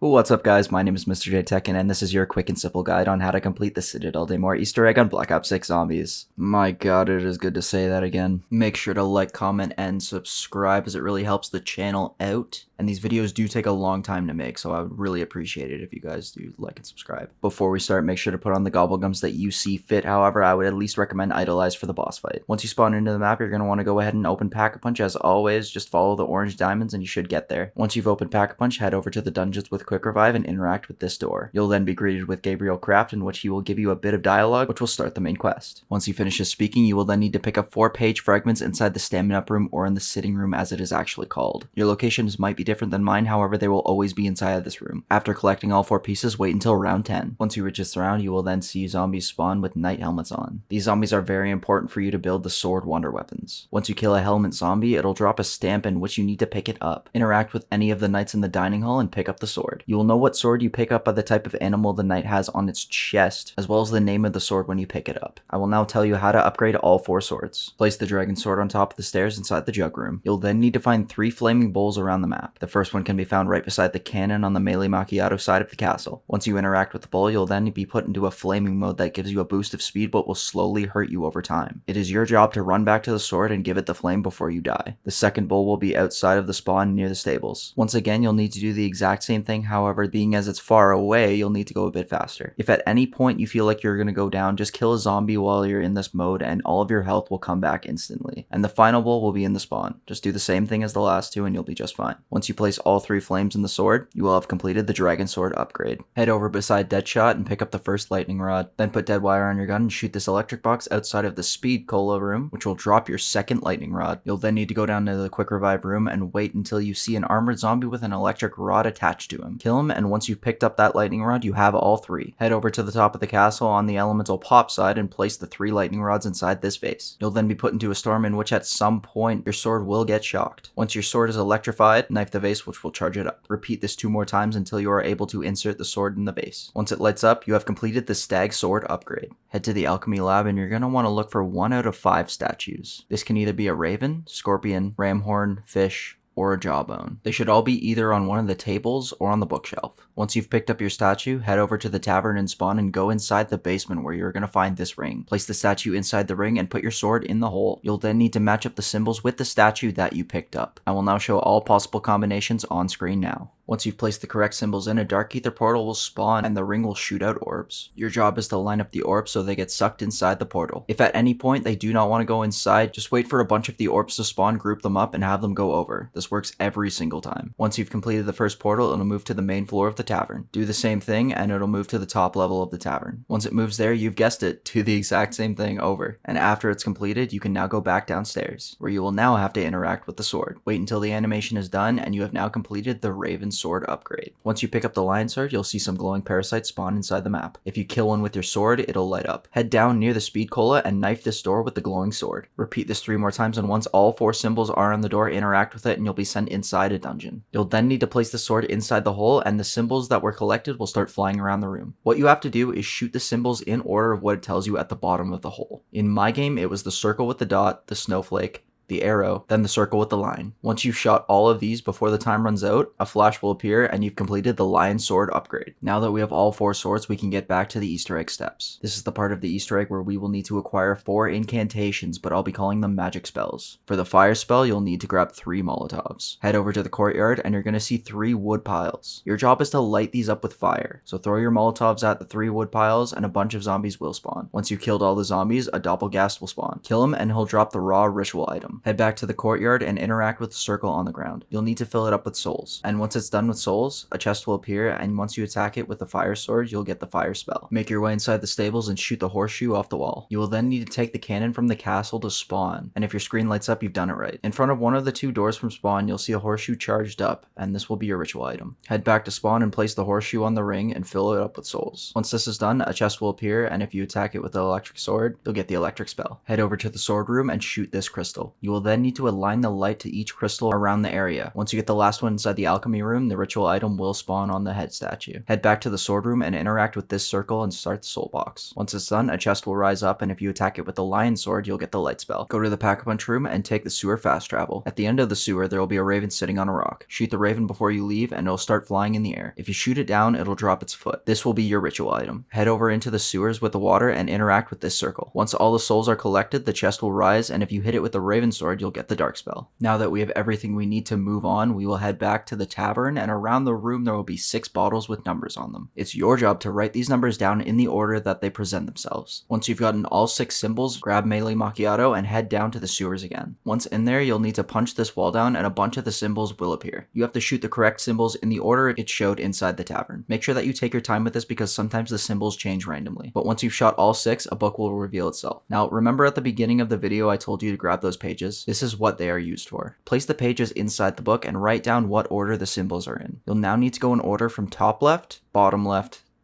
What's up guys, my name is MrJTekken and this is your quick and simple guide on how to complete the Citadelle Day More Easter egg on Black Ops 6 Zombies. My god, it is good to say that again. Make sure to like, comment, and subscribe as it really helps the channel out. And these videos do take a long time to make, so I would really appreciate it if you guys do like and subscribe. Before we start, make sure to put on the gobblegums that you see fit. However, I would at least recommend Idolize for the boss fight. Once you spawn into the map, you're going to want to go ahead and open Pack-a-Punch. As always, just follow the orange diamonds and you should get there. Once you've opened Pack-a-Punch, head over to the dungeons with Quick Revive and interact with this door. You'll then be greeted with Gabriel Craft, in which he will give you a bit of dialogue, which will start the main quest. Once he finishes speaking, you will then need to pick up 4 page fragments inside the stamina up room, or in the sitting room as it is actually called. Your locations might be different than mine, however they will always be inside of this room. After collecting all 4 pieces, wait until round 10. Once you reach this round, you will then see zombies spawn with knight helmets on. These zombies are very important for you to build the sword wonder weapons. Once you kill a helmet zombie, it'll drop a stamp in which you need to pick it up. Interact with any of the knights in the dining hall and pick up the sword. You will know what sword you pick up by the type of animal the knight has on its chest, as well as the name of the sword when you pick it up. I will now tell you how to upgrade all 4 swords. Place the dragon sword on top of the stairs inside the jug room. You'll then need to find 3 flaming bowls around the map. The first one can be found right beside the cannon on the melee macchiato side of the castle. Once you interact with the bowl, you'll then be put into a flaming mode that gives you a boost of speed but will slowly hurt you over time. It is your job to run back to the sword and give it the flame before you die. The second bowl will be outside of the spawn near the stables. Once again, you'll need to do the exact same thing, however, being as it's far away, you'll need to go a bit faster. If at any point you feel like you're going to go down, just kill a zombie while you're in this mode and all of your health will come back instantly. And the final bowl will be in the spawn. Just do the same thing as the last 2 and you'll be just fine. Once you place all 3 flames in the sword, you will have completed the dragon sword upgrade. Head over beside Deadshot and pick up the first lightning rod. Then put dead wire on your gun and shoot this electric box outside of the speed cola room, which will drop your second lightning rod. You'll then need to go down to the quick revive room and wait until you see an armored zombie with an electric rod attached to him. Kill him, and once you've picked up that lightning rod, you have all 3. Head over to the top of the castle on the elemental pop side and place the 3 lightning rods inside this vase. You'll then be put into a storm in which at some point your sword will get shocked. Once your sword is electrified, knife the vase, which will charge it up. Repeat this 2 more times until you are able to insert the sword in the vase. Once it lights up, you have completed the stag sword upgrade. Head to the alchemy lab and you're going to want to look for 1 out of 5 statues. This can either be a raven, scorpion, ram horn, fish, or a jawbone. They should all be either on one of the tables or on the bookshelf. Once you've picked up your statue, head over to the tavern and spawn and go inside the basement where you're going to find this ring. Place the statue inside the ring and put your sword in the hole. You'll then need to match up the symbols with the statue that you picked up. I will now show all possible combinations on screen now. Once you've placed the correct symbols in, a dark ether portal will spawn and the ring will shoot out orbs. Your job is to line up the orbs so they get sucked inside the portal. If at any point they do not want to go inside, just wait for a bunch of the orbs to spawn, group them up, and have them go over. This works every single time. Once you've completed the first portal, it'll move to the main floor of the tavern. Do the same thing and it'll move to the top level of the tavern. Once it moves there, you've guessed it, do the exact same thing over. And after it's completed, you can now go back downstairs, where you will now have to interact with the sword. Wait until the animation is done and you have now completed the raven sword upgrade. Once you pick up the lion sword, you'll see some glowing parasites spawn inside the map. If you kill one with your sword, it'll light up. Head down near the speed cola and knife this door with the glowing sword. Repeat this 3 more times, and once all 4 symbols are on the door, interact with it and you'll be sent inside a dungeon. You'll then need to place the sword inside the hole and the symbols that were collected will start flying around the room. What you have to do is shoot the symbols in order of what it tells you at the bottom of the hole. In my game, it was the circle with the dot, the snowflake, the arrow, then the circle with the line. Once you've shot all of these before the time runs out, a flash will appear and you've completed the lion sword upgrade. Now that we have all 4 swords, we can get back to the Easter egg steps. This is the part of the Easter egg where we will need to acquire 4 incantations, but I'll be calling them magic spells. For the fire spell, you'll need to grab 3 Molotovs. Head over to the courtyard and you're going to see 3 wood piles. Your job is to light these up with fire. So throw your Molotovs at the 3 wood piles and a bunch of zombies will spawn. Once you've killed all the zombies, a doppelgast will spawn. Kill him and he'll drop the raw ritual item. Head back to the courtyard and interact with the circle on the ground. You'll need to fill it up with souls. And once it's done with souls, a chest will appear, and once you attack it with the fire sword, you'll get the fire spell. Make your way inside the stables and shoot the horseshoe off the wall. You will then need to take the cannon from the castle to spawn, and if your screen lights up, you've done it right. In front of one of the 2 doors from spawn, you'll see a horseshoe charged up, and this will be your ritual item. Head back to spawn and place the horseshoe on the ring and fill it up with souls. Once this is done, a chest will appear, and if you attack it with the electric sword, you'll get the electric spell. Head over to the sword room and shoot this crystal. You You will then need to align the light to each crystal around the area. Once you get the last one inside the alchemy room, the ritual item will spawn on the head statue. Head back to the sword room and interact with this circle and start the soul box. Once it's done, a chest will rise up, and if you attack it with the lion sword, you'll get the light spell. Go to the pack-a-punch room and take the sewer fast travel. At the end of the sewer, there will be a raven sitting on a rock. Shoot the raven before you leave, and it'll start flying in the air. If you shoot it down, it'll drop its foot. This will be your ritual item. Head over into the sewers with the water and interact with this circle. Once all the souls are collected, the chest will rise, and if you hit it with the raven sword, you'll get the dark spell. Now that we have everything we need to move on, we will head back to the tavern, and around the room there will be 6 bottles with numbers on them. It's your job to write these numbers down in the order that they present themselves. Once you've gotten all 6 symbols, grab melee macchiato and head down to the sewers again. Once in there, you'll need to punch this wall down and a bunch of the symbols will appear. You have to shoot the correct symbols in the order it showed inside the tavern. Make sure that you take your time with this because sometimes the symbols change randomly. But once you've shot all 6, a book will reveal itself. Now remember at the beginning of the video I told you to grab those pages? This is what they are used for. Place the pages inside the book and write down what order the symbols are in. You'll now need to go in order from top left,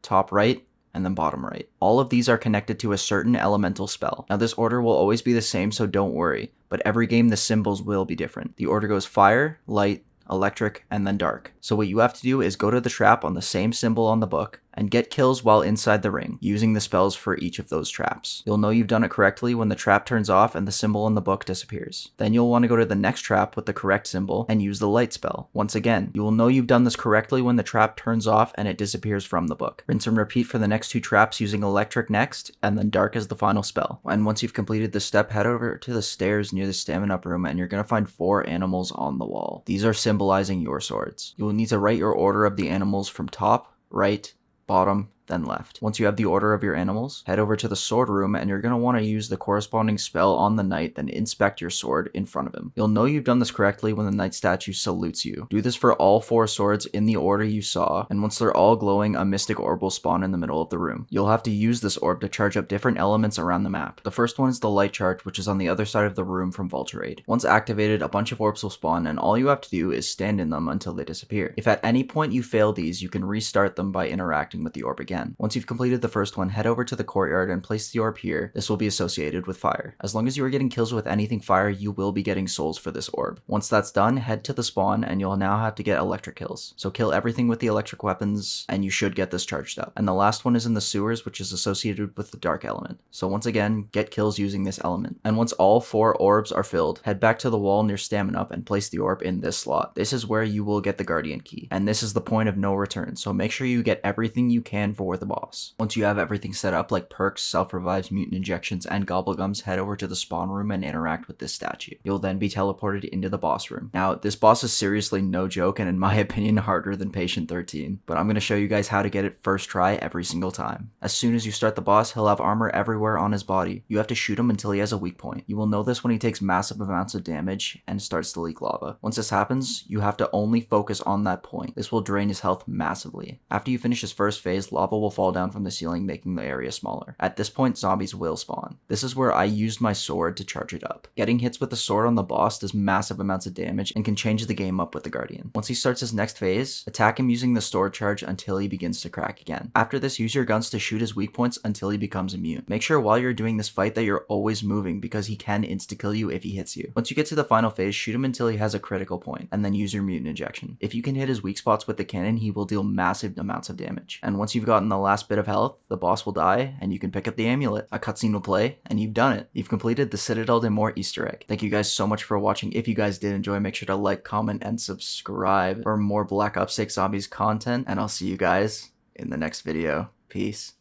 top right, and then bottom right. All of these are connected to a certain elemental spell. Now this order will always be the same, so don't worry, but every game the symbols will be different. The order goes fire, light, electric, and then dark. So what you have to do is go to the trap on the same symbol on the book and get kills while inside the ring, using the spells for each of those traps. You'll know you've done it correctly when the trap turns off and the symbol in the book disappears. Then you'll want to go to the next trap with the correct symbol and use the light spell. Once again, you will know you've done this correctly when the trap turns off and it disappears from the book. Rinse and repeat for the next 2 traps using electric next, and then dark as the final spell. And once you've completed this step, head over to the stairs near the stamina up room and you're going to find 4 animals on the wall. These are symbolizing your swords. You will need to write your order of the animals from top, right, bottom, then left. Once you have the order of your animals, head over to the sword room and you're going to want to use the corresponding spell on the knight, then inspect your sword in front of him. You'll know you've done this correctly when the knight statue salutes you. Do this for all 4 swords in the order you saw, and once they're all glowing, a mystic orb will spawn in the middle of the room. You'll have to use this orb to charge up different elements around the map. The first one is the light charge, which is on the other side of the room from Vulturade. Once activated, a bunch of orbs will spawn, and all you have to do is stand in them until they disappear. If at any point you fail these, you can restart them by interacting with the orb again. Once you've completed the first one, head over to the courtyard and place the orb here. This will be associated with fire. As long as you are getting kills with anything fire, you will be getting souls for this orb. Once that's done, head to the spawn and you'll now have to get electric kills. So kill everything with the electric weapons and you should get this charged up. And the last one is in the sewers, which is associated with the dark element. So once again, get kills using this element. And once all 4 orbs are filled, head back to the wall near stamina up and place the orb in this slot. This is where you will get the guardian key. And this is the point of no return. So make sure you get everything you can for the boss. Once you have everything set up like perks, self-revives, mutant injections, and gobblegums, head over to the spawn room and interact with this statue. You'll then be teleported into the boss room. Now, this boss is seriously no joke and in my opinion harder than Patient 13, but I'm going to show you guys how to get it first try every single time. As soon as you start the boss, he'll have armor everywhere on his body. You have to shoot him until he has a weak point. You will know this when he takes massive amounts of damage and starts to leak lava. Once this happens, you have to only focus on that point. This will drain his health massively. After you finish his first phase, lava will fall down from the ceiling, making the area smaller. At this point, zombies will spawn. This is where I used my sword to charge it up. Getting hits with the sword on the boss does massive amounts of damage and can change the game up with the Guardian. Once he starts his next phase, attack him using the sword charge until he begins to crack again. After this, use your guns to shoot his weak points until he becomes immune. Make sure while you're doing this fight that you're always moving because he can insta-kill you if he hits you. Once you get to the final phase, shoot him until he has a critical point, and then use your mutant injection. If you can hit his weak spots with the cannon, he will deal massive amounts of damage. And once you've gotten the last bit of health, the boss will die, and you can pick up the amulet. A cutscene will play, and you've done it. You've completed the Citadelle de Morts Easter egg. Thank you guys so much for watching. If you guys did enjoy, make sure to like, comment, and subscribe for more Black Ops 6 Zombies content, and I'll see you guys in the next video. Peace.